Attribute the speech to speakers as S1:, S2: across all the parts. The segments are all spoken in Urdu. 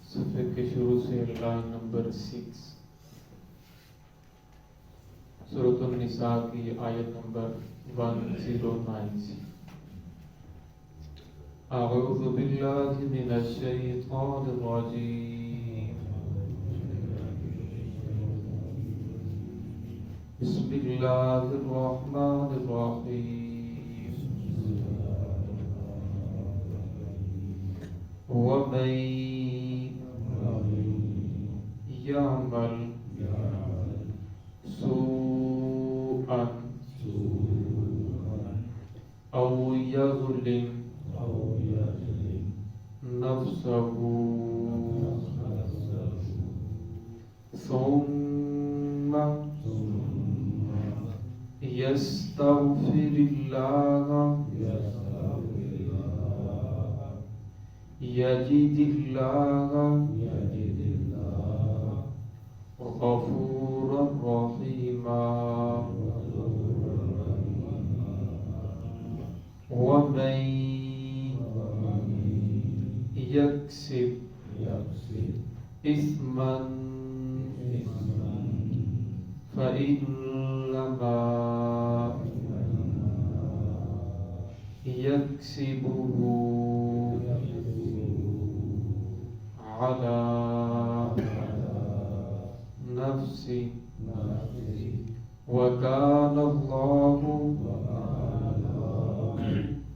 S1: صفحے کے شروع سے لائن نمبر 6 سورۃ النساء کی آیت نمبر 109 سے اعوذ باللہ من الشیطان الرجیم بسم اللہ الرحمن الرحیم ومن يعمل سوءا أو يظلم نفسه ثم يستغفر الله يجد الله غفورا رحيما ومن يكسب إثما فإنما يكسبه على نفسه وكان الله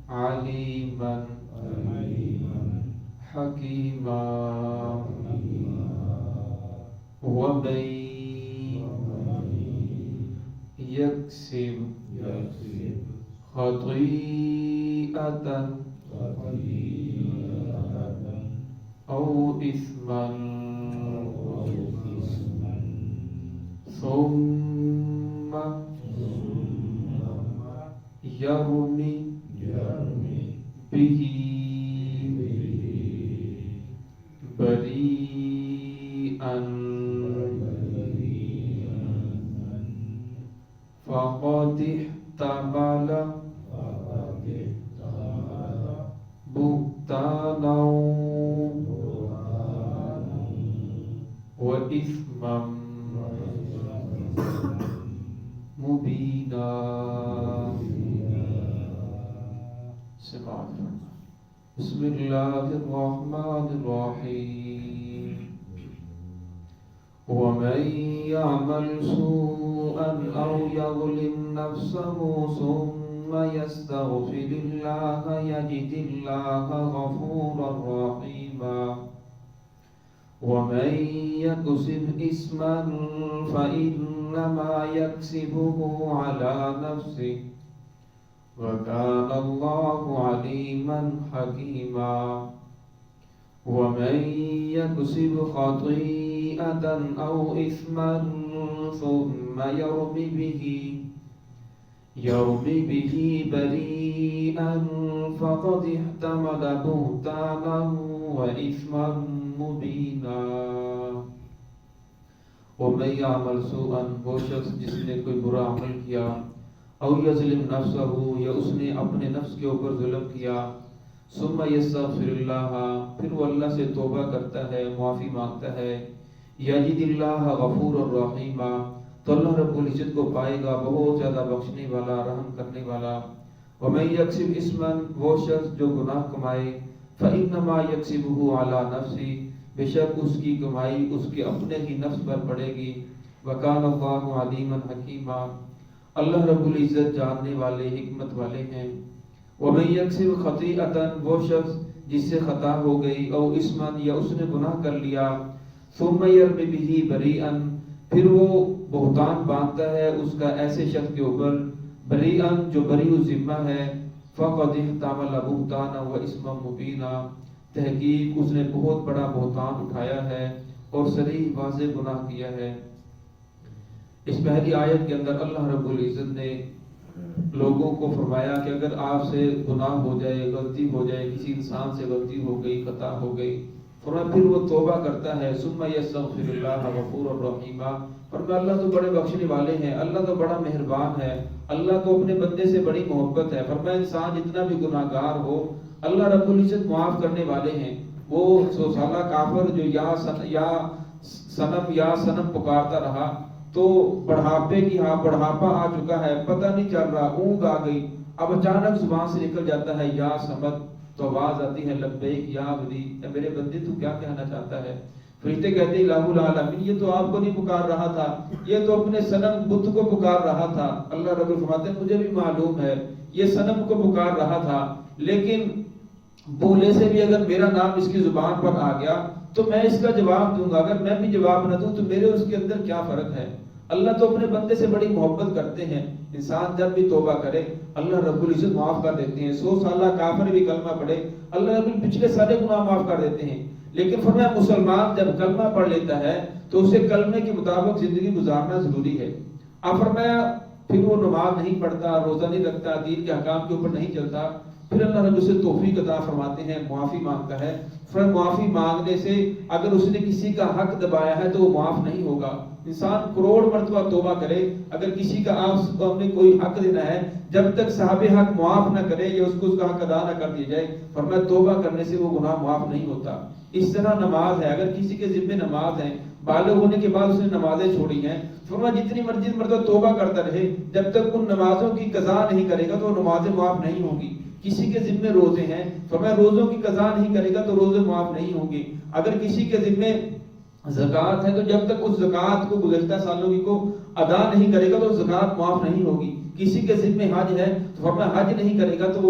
S1: عليما حكيما ومن يكسب خطيئة أو إثما ثم يرمي به بريئا فقد احتمل بهتانا وإثما مبينا. بسم اللہ الرحمن الرحیم ومن يعمل سوءا أو يظلم نفسه ثم يستغفر الله يجد الله غفورا رحيما ومن يكسب إثما فإنما يكسبه على نفسه وكان الله عليما حكيما ومن يكسب خطيئة أو إثما ثم يرمي به بريئا فقد احتمل بهتانا وإثما مبينا. ومن يعمل سوءا وہ شخص جس نے کوئی برا عمل کیا او یظلم نفسہ یا اس نے اپنے نفس کے اوپر ظلم کیا ثم یستغفر اللہ پھر وہ اللہ سے توبہ کرتا ہے معافی مانگتا ہے یجد اللہ غفور الرحیم تو اللہ رب العزت کو پائے گا بہت زیادہ بخشنے والا رحم کرنے والا. ومن یکسب اثما وہ شخص جو گناہ کمائے فإنما یکسبہ علی نفسہ بے شک اس کی کمائی اس کے اپنے ہی نفس پر پڑے گی. وکان اللہ علیما حکیما اللہ رب العزت جاننے والے حکمت والے ہیں. ومن یکسب خطیئۃ وہ شخص جس سے خطا ہو گئی او اسما یا اس نے گناہ کر لیا ثم یرمی بہ بریئا پھر وہ بہتان باندھتا ہے اس کا ایسے شخص کے اوپر بریئا جو بری الذمہ ہے فقد احتمل بہتانا و اسما مبینا تحقیق اس نے بہت بڑا بہتان اٹھایا ہے اور صریح واضح گناہ کیا ہے. اس پہلی آیت کے اندر اللہ رب العزت نے لوگوں کو فرمایا کہ اگر آپ سے گناہ ہو جائے غلطی ہو جائے کسی انسان سے غلطی ہو گئی خطا ہو گئی فرمایا پھر وہ توبہ کرتا ہے ثم یستغفر اللہ غفور الرحیم فرمایا اللہ تو بڑے بخشنے والے ہیں اللہ تو بڑا مہربان ہے اللہ کو اپنے بندے سے بڑی محبت ہے. فرمایا انسان جتنا بھی گناہگار ہو اللہ رب العزت معاف کرنے والے ہیں۔ وہ 100 سالہ کافر جو یا صنم پکارتا رہا تو بڑھاپے کی بڑھاپا آ چکا ہے، پتہ نہیں چل رہا، اونگ آ گئی، اب اچانک زبان سے نکل جاتا ہے یا صمد، تو آواز آتی ہے لبیک یا عبدی، اے میرے بندے تو کیا کہنا چاہتا ہے؟ فرشتے کہتے ہیں الہ العالمین یہ تو آپ کو نہیں پکار رہا تھا، یہ تو اپنے صنم بت کو پکار رہا تھا۔ اللہ رب فرماتے ہیں مجھے بھی معلوم ہے یہ صنم کو پکار رہا تھا، لیکن بولے سے بھی اگر میرا نام اس کی زبان پر آ گیا تو میں اس کا جواب دوں گا، اگر میں بھی جواب نہ دوں تو میرے اس کے اندر کیا فرق ہے؟ اللہ تو اپنے بندے سے بڑی محبت کرتے ہیں، انسان جب بھی توبہ کرے اللہ رب العزت معاف کر دیتے ہیں۔ 100 سالہ کافر بھی کلمہ پڑھے اللہ رب العزت پچھلے سارے گناہ معاف کر دیتے ہیں، لیکن فرمایا مسلمان جب کلمہ پڑھ لیتا ہے تو اسے کلمے کے مطابق زندگی گزارنا ضروری ہے۔ اب فرمایا پھر وہ نماز نہیں پڑھتا، روزہ نہیں رکھتا، دین کے احکام کے اوپر نہیں چلتا، پھر اللہ رب اسے توفیق عطا فرماتے ہیں، معافی مانگتا ہے۔ پھر معافی مانگنے سے اگر اس نے کسی کا حق دبایا ہے تو وہ معاف نہیں ہوگا۔ انسان کروڑ مرتبہ توبہ کرے، اگر کسی کا آپ نے کوئی حق دینا ہے، جب تک صاحب حق معاف نہ کرے یا اس کو اس کا حق ادا نہ کر دیا جائے، فرمایا توبہ کرنے سے وہ گناہ معاف نہیں ہوتا۔ اس طرح نماز ہے، اگر کسی کے ذمہ نماز ہے، بالغ ہونے کے بعد اس نے نمازیں چھوڑی ہیں، فرمایا جتنی مرضی مرتبہ توبہ کرتا رہے، جب تک ان نمازوں کی قضا نہیں کرے گا تو وہ نمازیں معاف نہیں ہوں گی۔ کسی کے ذمہ روزے ہیں، فرمایا روزوں کی قضا نہیں کرے گا تو روزے معاف نہیں ہوں گے۔ اگر کسی کے ذمہ زکوٰۃ ہے تو جب تک اس زکوٰۃ کو گزشتہ سالوں کی کو ادا نہیں کرے گا تو زکوٰۃ معاف نہیں ہوگی۔ کسی کے ذمہ حج ہے تو فرمایا حج نہیں کرے گا تو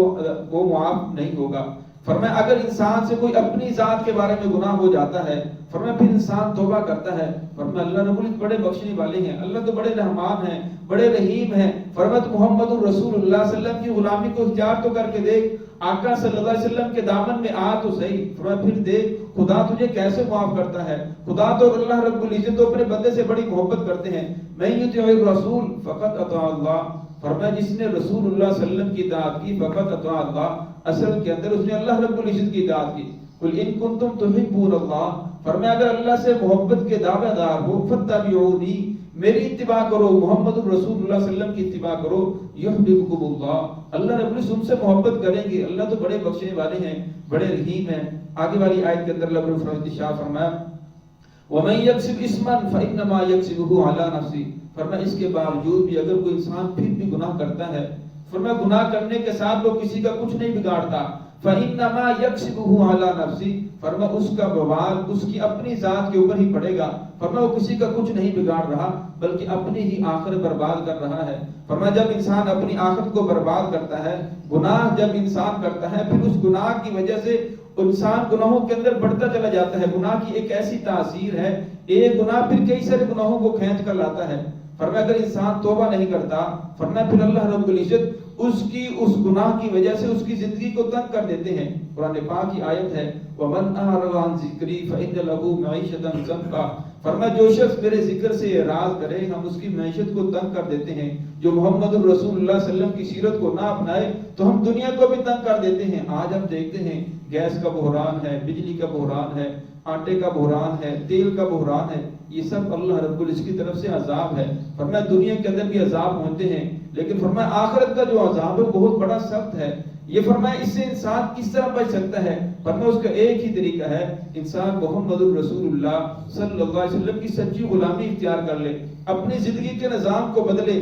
S1: وہ معاف نہیں ہوگا۔ فرمایا اگر انسان سے کوئی اپنی ذات کے بارے میں گناہ ہو جاتا ہے، فرمایا پھر انسان توبہ کرتا ہے، فرمایا اللہ رب العزت بڑے بخشنے والے ہیں، اللہ تو بڑے رحمان ہیں، بڑے رحیم ہیں۔ فرمایا محمد الرسول اللہ صلی اللہ علیہ وسلم کی غلامی کو اختیار تو کر کے دیکھ، آقا صلی اللہ علیہ وسلم کے دامن میں آ تو صحیح، فرمایا پھر دیکھ خدا تجھے کیسے معاف کرتا ہے۔ خدا تو اللہ رب العزت تو اپنے بندے سے بڑی محبت کرتے ہیں۔ من یطع الرسول فقط اطاع اللہ، فرمایا جس نے رسول اللہ صلی اللہ علیہ وسلم کی اطاعت کی فقط اطاع اللہ، اصل کے اندر اس نے اللہ رب العزت کی اطاعت کی۔ قل ان کنتم تحبون اللہ، فرمایا اگر اللہ سے محبت کے دعوے دار ہو فاتبعونی، میری اتباع کرو، محمد الرسول اللہ صلی اللہ علیہ وسلم کی اتباع کرو، یحببکم اللہ، اللہ رب العزت تم سے محبت کریں گے، اللہ تو بڑے بخشنے والے ہیں، بڑے رحیم ہیں۔ آگے والی آیت کے اندر اللہ رب العزت شاہ فرمایا وَمَن يَكْسِبْ إِثْمًا فَإِنَّمَا يَكْسِبُهُ عَلَى نَفْسِهِ، فرمایا اس کے باوجود بھی اگر کوئی انسان پھر بھی گناہ کرتا ہے، فرمایا گناہ کرنے کے ساتھ وہ کسی کا کچھ نہیں بگاڑتا، فَإِنَّمَا يَكْسِبُهُ عَلَى نَفْسِهِ، فرمایا اس کا بوال اس کی اپنی ذات کے اوپر ہی پڑے گا، فرمایا وہ کسی کا کچھ نہیں بگاڑ رہا بلکہ اپنی ہی آخرت برباد کر رہا ہے۔ فرمایا جب انسان اپنی آخرت کو برباد کرتا ہے، گناہ جب انسان کرتا ہے، پھر اس گناہ کی وجہ سے انسان گناہوں کے اندر بڑھتا چلا جاتا ہے۔ گناہ کی ایک ایسی تاثیر ہے، ایک گناہ پھر کئی سارے گناہوں کو کھینچ کر لاتا ہے۔ فرمایا اگر انسان توبہ نہیں کرتا، فرمایا پھر اللہ رب العزت اس گناہ کی وجہ سے اس کی زندگی کو تنگ کر دیتے ہیں۔ قرآن پاک کی آیت ہے وَمَنْ أَعْرَضَ عَنْ ذِكْرِي فَإِنَّ لَهُ مَعِيشَةً ضَنكًا، فرمایا جو شخص میرے ذکر سے اعراض کرے ہم اس کی معیشت کو تنگ کر دیتے ہیں۔ جو محمد الرسول اللہ صلی اللہ علیہ وسلم کی سیرت کو نہ اپنائے تو ہم دنیا کو بھی تنگ کر دیتے ہیں۔ آج ہم دیکھتے ہیں گیس کا بحران ہے، بجلی کا بحران ہے، آٹے کا بحران ہے، تیل کا بحران ہے، یہ سب اللہ رب العزت کی طرف سے عذاب ہے۔ فرمایا دنیا کے اندر بھی عذاب ہوتے ہیں، لیکن فرمایا آخرت کا جو عذاب ہے بہت بڑا سخت ہے۔ یہ فرمایا اس سے انسان کس طرح بچ سکتا ہے؟ فرمایا اس کا ایک ہی طریقہ ہے، انسان محمد الرسول اللہ صلی اللہ علیہ وسلم کی سچی غلامی اختیار کر لے، اپنی زندگی کے نظام کو بدلے،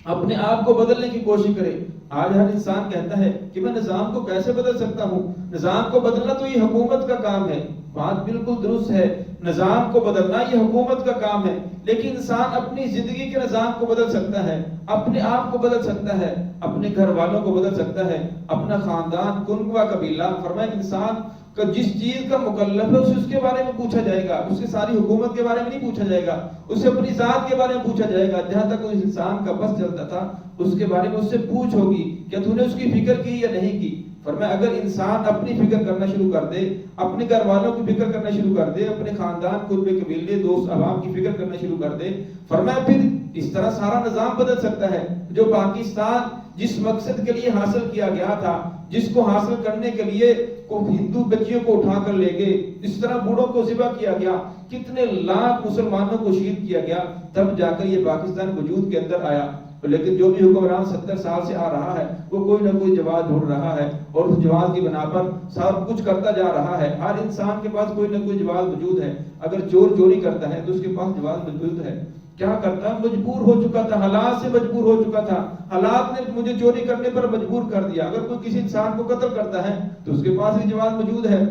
S1: اپنے آپ کو بدلنے کی کوشش کرے۔ آج ہر انسان کہتا ہے کہ میں نظام کو کیسے بدل سکتا ہوں؟ نظام کو بدلنا تو یہ حکومت کا کام ہے، بات بالکل درست ہے، نظام کو بدلنا یہ حکومت کا کام ہے، لیکن انسان اپنی زندگی کے نظام کو بدل سکتا ہے، اپنے آپ کو بدل سکتا ہے، اپنے گھر والوں کو بدل سکتا ہے، اپنا خاندان، کنبہ، قبیلہ۔ فرمایا انسان کا جس چیز کا مکلف ہے اس کے بارے میں پوچھا جائے گا، اس کی ساری حکومت کے بارے میں نہیں پوچھا جائے گا، اسے اپنی ذات کے بارے میں پوچھا جائے گا۔ جہاں تک اس انسان کا بس چلتا تھا اس کے بارے میں اس سے پوچھ ہوگی کہ تو نے اس کی فکر کی یا نہیں کی۔ فرمایا اگر انسان اپنی فکر کرنا شروع کر دے، اپنے گھر والوں کی فکر کرنا شروع کر دے، اپنے خاندان، قربے، قبیلے، دوست، عوام کی فکر کرنا شروع کر دے، فرمایا پھر اس طرح سارا نظام بدل سکتا ہے۔ جو پاکستان جس مقصد کے لیے حاصل کیا گیا تھا، جس کو حاصل کرنے کے لیے ہندو بچیوں کو اٹھا کر لے گئے، اس طرح بوڑھوں کو ذبح کیا گیا، کتنے لاکھ مسلمانوں کو شہید کیا گیا، تب جا کر یہ پاکستان وجود کے اندر آیا۔ لیکن جو بھی حکمران 70 سال سے آ رہا ہے وہ کوئی نہ کوئی جواز ڈھونڈ رہا ہے اور اس جواز کی بنا پر سب کچھ کرتا جا رہا ہے. ہر انسان کے پاس کوئی نہ کوئی جواز موجود ہے. اگر چور چوری کرتا ہے تو اس کے پاس جواز موجود ہے. کیا کرتا ہے؟ مجبور ہو چکا تھا، حالات سے مجبور ہو چکا تھا، حالات نے مجھے چوری کرنے پر مجبور کر دیا. اگر کوئی کسی انسان کو قتل کرتا ہے تو اس کے پاس بھی جواز موجود ہے.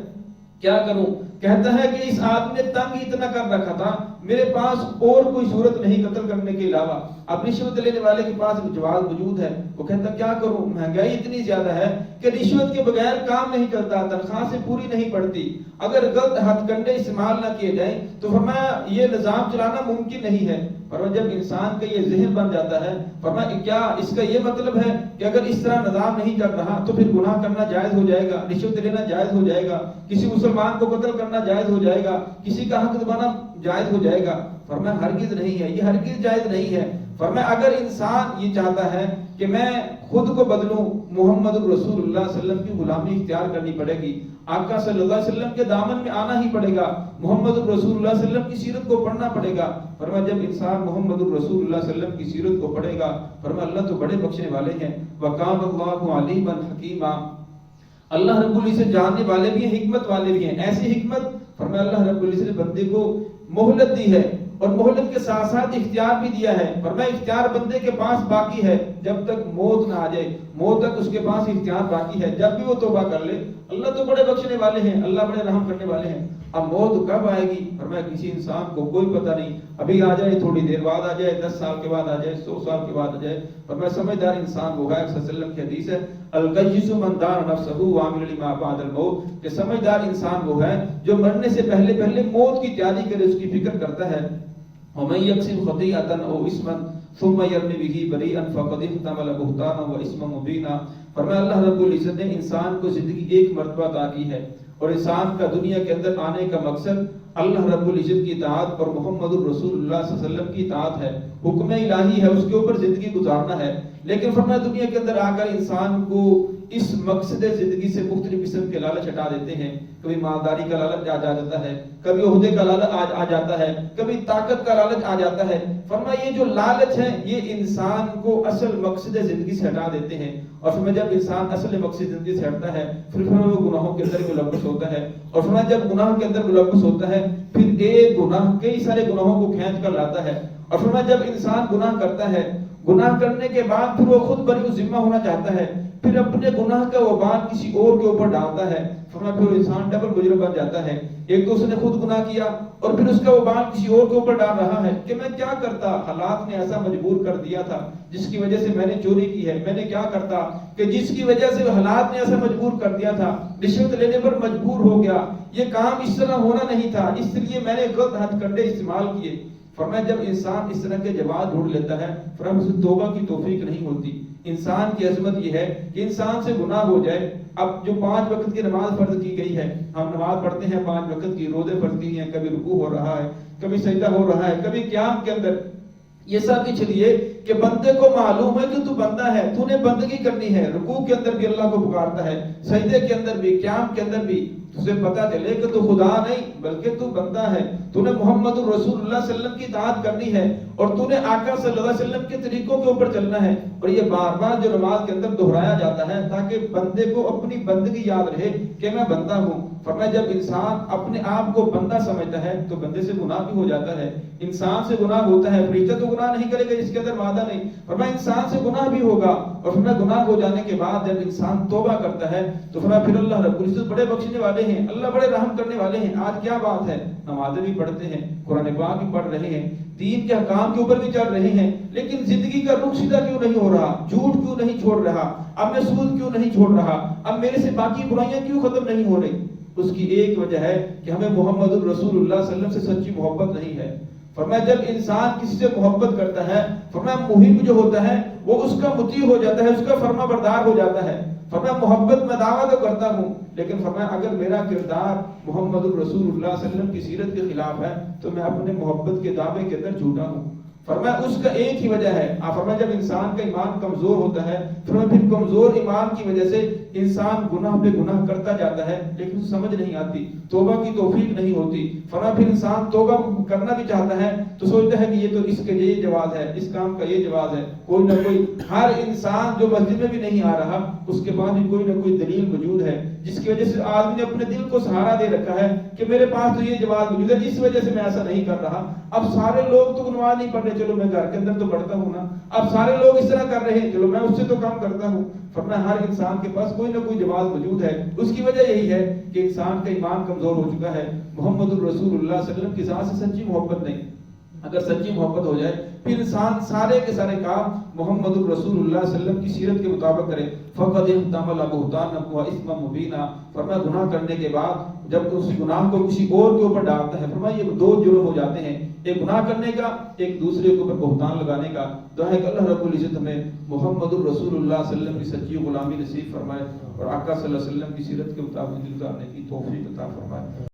S1: کیا کروں؟ کہتا ہے کہ اس آدمی نے تنگ اتنا کر رکھا تھا، میرے پاس اور کوئی صورت نہیں قتل کرنے کے علاوہ. اب رشوت لینے والے کے پاس جواز موجود ہے. وہ کہتا کیا کروں؟ مہنگائی اتنی زیادہ ہے کہ رشوت کے بغیر کام نہیں چلتا، تنخواہ سے پوری نہیں پڑتی. اگر غلط ہتھ کنڈے استعمال نہ کیے جائیں تو فرمایا یہ نظام چلانا ممکن نہیں ہے. فرمایا جب انسان کا یہ ذہن بن جاتا ہے، فرمایا کیا اس کا یہ مطلب ہے کہ اگر اس طرح نظام نہیں چل رہا تو پھر گناہ کرنا جائز ہو جائے گا، رشوت لینا جائز ہو جائے گا، کسی مسلمان کو قتل کرنا جائز ہو جائے گا، کسی کا حق دبانا جائز ہو جائے گا؟ فرمایا ہرگز نہیں ہے، یہ ہرگز جائز نہیں ہے. فرمایا اگر انسان یہ چاہتا ہے کہ میں خود کو بدلوں، محمد رسول اللہ صلی اللہ علیہ وسلم کی غلامی اختیار کرنی پڑے گی، آقا صلی اللہ علیہ وسلم کے دامن میں آنا ہی پڑے گا، محمد رسول اللہ صلی اللہ علیہ وسلم کی سیرت کو پڑھنا پڑے گا. فرمایا جب انسان محمد رسول اللہ صلی اللہ علیہ وسلم کی سیرت کو پڑھے گا، فرمایا اللہ تو بڑے بخشنے والے ہیں. وَقَانَ اللَّهُ عَلِيمًا حَكِيمًا، اللہ رب العزت جاننے والے بھی ہیں، حکمت والے بھی ہیں. ایسی حکمت فرمایا اللہ رب العزت نے بندے کو مہلت دی ہے اور مہلت کے ساتھ ساتھ اختیار بھی دیا ہے. فرمایا اختیار بندے کے پاس باقی ہے جب تک موت نہ آ جائے، موت تک اس کے پاس اختیار باقی ہے. جب بھی وہ توبہ کر لے، اللہ تو بڑے بخشنے والے ہیں، اللہ بڑے رحم کرنے والے ہیں. اب موت کب آئے گی؟ فرمایا کسی انسان کو کوئی پتہ نہیں، ابھی آ جائے، تھوڑی دیر بعد آ جائے، 10 سال کے بعد آ جائے، 100 سال کے بعد آ جائے. فرمایا سمجھدار انسان وہ ہے، صلی اللہ علیہ وسلم کی حدیث ہے، القیس من دان نفسہ وعمل لما بعد الموت، کہ سمجھدار انسان وہ ہے جو مرنے سے پہلے پہلے موت کی تیاری کرے، اس کی فکر کرتا ہے. ومن یکسب خطیئۃ او اثما ثم یرمی بہ بریئا فقد احتمل بہتانا واثما مبینا. فرمایا اللہ رب العزت نے انسان کو زندگی ایک مرتبہ عطا کی ہے اور انسان کا دنیا کے اندر آنے کا مقصد اللہ رب العزت کی اطاعت اور محمد الرسول اللہ صلی اللہ علیہ وسلم کی اطاعت ہے. حکم الہی ہے، اس کے اوپر زندگی گزارنا ہے. لیکن فرمایا دنیا کے اندر آ کر انسان کو اس مقصد زندگی سے مختلف قسم کے لالچ ہٹا دیتے ہیں. کبھی مالداری کا لالچ آ جاتا ہے، کبھی عہدے کا لالچ آ جاتا ہے، کبھی طاقت کا لالچ آ جاتا ہے. فرمایا یہ جو لالچ ہے یہ انسان کو اصل مقصد زندگی سے ہٹا دیتے ہیں. اور فرمایا جب انسان اصل مقصد زندگی سے ہٹتا ہے پھر وہ گناہوں کے اندر ملوث ہوتا ہے. اور فرمایا جب گناہ کے اندر ملوث ہوتا ہے پھر ایک گناہ کئی سارے گناہوں کو کھینچ کر لاتا ہے. اور فرمایا جب انسان گناہ کرتا ہے، گناہ کرنے کے بعد پھر وہ خود بری ذمہ ہونا چاہتا ہے، پھر اپنے گناہ کا وبال کسی اور کے اوپر ڈالتا ہے. فرمایا پھر انسان ڈبل مجرم بن جاتا ہے. ایک تو اس نے خود گناہ کیا اور پھر اس کا وبال کسی اور کے اوپر ڈال رہا ہے کہ میں کیا کرتا، حالات نے ایسا مجبور کر دیا تھا جس کی وجہ سے میں نے چوری کی ہے، میں نے کیا کرتا کہ جس کی وجہ سے حالات نے ایسا مجبور کر دیا تھا، رشوت لینے پر مجبور ہو گیا، یہ کام اس طرح ہونا نہیں تھا، اس لیے میں نے غلط ہتھ کنڈے استعمال کیے. فرمایا جب انسان اس طرح کے جواب ڈھونڈ لیتا ہے فرمایا اسے توبہ کی توفیق نہیں ہوتی. انسان کی عظمت یہ ہے کہ انسان سے گناہ ہو جائے. اب جو 5 وقت کی نماز فرض کی گئی ہے، ہم نماز پڑھتے ہیں 5 وقت کی، روزے فرض کی ہیں، کبھی رکوع ہو رہا ہے، کبھی سجدہ ہو رہا ہے، کبھی قیام کے اندر، یہ سب اس لیے کہ بندے کو معلوم ہے کہ تو بندہ ہے، تو نے بندگی کرنی ہے. رکوع کے اندر بھی اللہ کو پکارتا ہے، سجدے کے اندر بھی، قیام کے اندر بھی. تجھے پتا چلے کہ تو خدا نہیں بلکہ تو بندہ ہے. تو نے محمد رسول اللہ صلی اللہ علیہ وسلم کی اطاعت کرنی ہے اور تو نے آقا صلی اللہ علیہ وسلم کے طریقوں کے اوپر چلنا ہے. اور یہ بار بار جو نماز کے اندر دہرایا جاتا ہے تاکہ بندے کو اپنی بندگی یاد رہے کہ میں بندہ ہوں. فرمایا جب انسان اپنے آپ کو بندہ سمجھتا ہے تو بندے سے گناہ بھی ہو جاتا ہے. انسان سے گناہ ہوتا ہے، فرشتہ تو گناہ نہیں کرے گا جس کے اندر وعدہ نہیں. فرمایا انسان سے گناہ بھی ہوگا اور فرمایا گناہ ہو جانے کے بعد جب انسان توبہ کرتا ہے تو فرمایا پھر اللہ رب العزت بڑے بخشنے والے ہیں، اللہ بڑے رحم کرنے والے ہیں. آج کیا بات ہے، نمازیں بھی پڑھتے ہیں، قرآن پاک بھی پڑھ رہے ہیں، دین کے حکام کے اوپر بھی چل رہے ہیں، لیکن زندگی کا رخ سیدھا کیوں نہیں ہو رہا؟ جھوٹ کیوں نہیں چھوڑ رہا؟ اب میں سود کیوں نہیں چھوڑ رہا؟ اب میرے سے باقی برائیاں کیوں ختم نہیں ہو رہی؟ اس کی ایک وجہ ہے کہ ہمیں محمد الرسول اللہ صلی اللہ علیہ وسلم سے سچی محبت نہیں ہے. فرمایا جب انسان کسی سے محبت کرتا ہے فرمایا محب جو ہوتا ہے وہ اس کا مطیع ہو جاتا ہے، اس کا فرما بردار ہو جاتا ہے. فرمایا محبت میں دعویٰ تو کرتا ہوں لیکن فرمایا اگر میرا کردار محمد الرسول اللہ صلی اللہ علیہ وسلم کی سیرت کے خلاف ہے تو میں اپنے محبت کے دعوے کے اندر جھوٹا ہوں. فرمایا اس کا ایک ہی وجہ ہے. فرمایا جب انسان کا ایمان کمزور ہوتا ہے فرمایا پھر کمزور ایمان کی وجہ سے انسان گناہ پہ گناہ کرتا جاتا ہے لیکن اسے سمجھ نہیں آتی، توبہ کی توفیق نہیں ہوتی، فرمایا پھر انسان توبہ کرنا بھی چاہتا ہے تو سوچتا ہے کہ یہ تو اس کے یہ جواز ہے، اس کام کا یہ جواز ہے، کوئی نہ کوئی، ہر انسان جو مسجد میں بھی نہیں آ رہا اس کے بعد بھی کوئی نہ کوئی دلیل موجود ہے جس کی وجہ سے آدمی نے اپنے دل کو سہارا دے رکھا ہے کہ میرے پاس تو یہ جواز موجود ہے، اس وجہ سے میں ایسا نہیں کر رہا۔ اب سارے لوگ تو نماز نہیں پڑھ رہے، چلو میں گھر کے اندر تو پڑھتا ہوں نا، اب سارے لوگ اس طرح کر رہے ہیں، چلو میں اس سے تو کام کرتا ہوں۔ فرمایا ہر انسان کے پاس کوئی نہ کوئی جواز موجود ہے، اس کی وجہ یہی ہے کہ انسان کا ایمان کمزور ہو چکا ہے، محمد الرسول اللہ صلی اللہ علیہ وسلم کی ذات سے سچی محبت نہیں۔ اگر سچی محبت ہو جائے پھر انسان سارے کے سارے کام محمد الرسول اللہ صلی اللہ علیہ وسلم کی سیرت کے مطابق کرے۔ فقد احتمل بہتانا و اثما مبینا، فرمایا گناہ کرنے کے بعد جب اس گناہ کو کسی اور کے اوپر ڈالتا ہے، فرمایا یہ دو جرم ہو جاتے ہیں، ایک گناہ کرنے کا، ایک دوسرے کے اوپر بہتان لگانے کا۔ دعا ہے کہ اللہ رب العزت ہمیں محمد الرسول اللہ صلی اللہ علیہ وسلم کی سچی غلامی نصیب فرمائے اور آقا صلی اللہ علیہ وسلم کی سیرت کے مطابق زندگی گزارنے کی توفیق عطا فرمائے۔